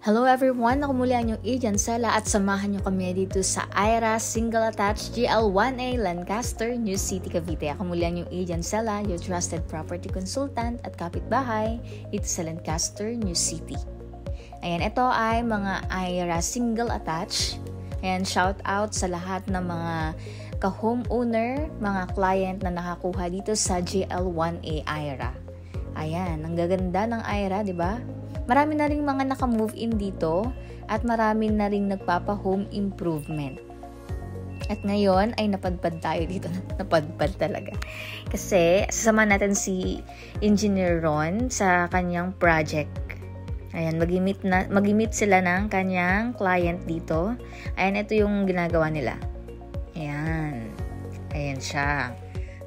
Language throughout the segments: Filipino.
Hello everyone! Ako muli ang inyong agent Sela at samahan niyo kami dito sa Aira Single Attached GL1A Lancaster, New City, Cavite. Ako muli ang inyong agent Sela, your trusted property consultant at kapitbahay dito sa Lancaster, New City. Ayan, ito ay mga Aira Single Attached. Ayan, shout out sa lahat ng mga ka-homeowner, mga client na nakakuha dito sa GL1A Aira. Ayan, ang gaganda ng Aira, di ba? Marami na rin mga naka-move in dito at marami na rin nagpapa-home improvement. At ngayon ay napadpad tayo dito. Napadpad talaga. Kasi sasama natin si Engineer Ron sa kanyang project. Ayan, mag-meet sila ng kanyang client dito. Ayan, ito yung ginagawa nila. Ayan. Ayan siya.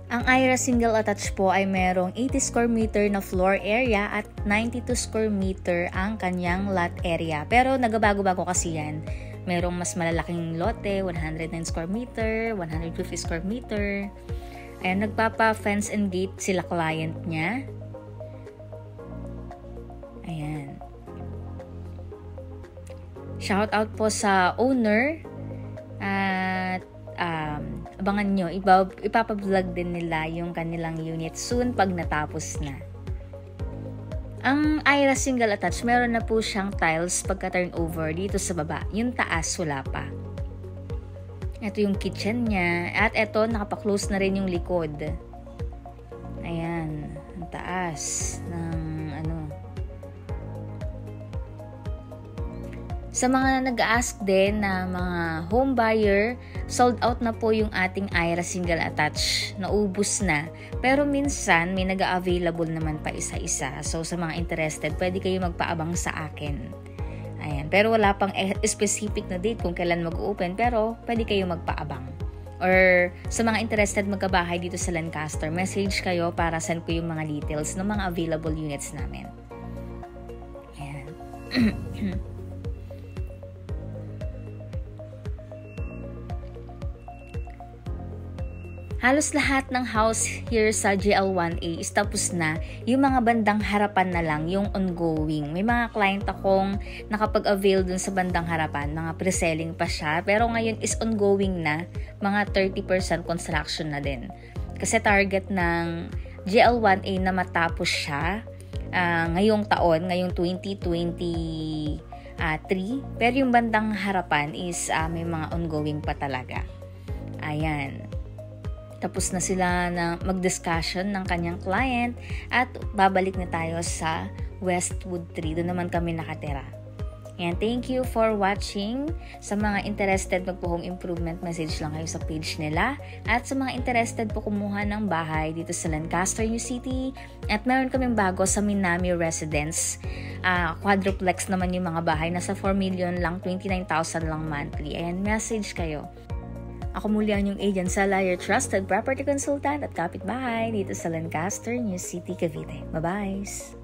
Ang Aira Single Attached po ay merong 80 square meter na floor area at 92 square meter ang kanyang lot area. Pero nagabago-bago kasi yan. Merong mas malalaking lote, 109 square meter, 150 square meter. Ayan, nagpapa-fence and gate sila client niya. Ayan. Shout out po sa owner at abangan nyo, ipapablog din nila yung kanilang unit soon pag natapos na. Ang Aira Single Attached, meron na po siyang tiles pagka-turnover dito sa baba. Yung taas, wala pa. Ito yung kitchen niya. At ito, nakapaklose na rin yung likod. Ayan, ang taas ng Sa mga nag-ask din na mga home buyer, sold out na po yung ating Aira Single Attached. Naubos na. Pero minsan, may nag-available naman pa isa-isa. So, sa mga interested, pwede kayo magpaabang sa akin. Ayan. Pero wala pang specific na date kung kailan mag-open. Pero, pwede kayo magpaabang. Or, sa mga interested magkabahay dito sa Lancaster, message kayo para send ko yung mga details ng mga available units namin. Ayan. Halos lahat ng house here sa GL1A is tapos na. Yung mga bandang harapan na lang, yung ongoing. May mga client akong nakapag-avail dun sa bandang harapan. Mga pre-selling pa siya. Pero ngayon is ongoing na. Mga 30% construction na din. Kasi target ng GL1A na matapos siya ngayong taon, ngayong 2023. Pero yung bandang harapan is may mga ongoing pa talaga. Ayan. Tapos na sila na mag-discussion ng kanyang client at babalik na tayo sa Westwood 3. Doon naman kami nakatira. And thank you for watching. Sa mga interested magpo-home improvement, message lang kayo sa page nila. At sa mga interested po kumuha ng bahay dito sa Lancaster, New City. At meron kaming bago sa Minami Residence. Quadruplex naman yung mga bahay. Nasa 4 million lang, 29,000 lang monthly. And message kayo. Ako muli ang inyong agent Sela, your trusted property consultant at kapitbahay dito sa Lancaster, New City, Cavite. Bye-bye!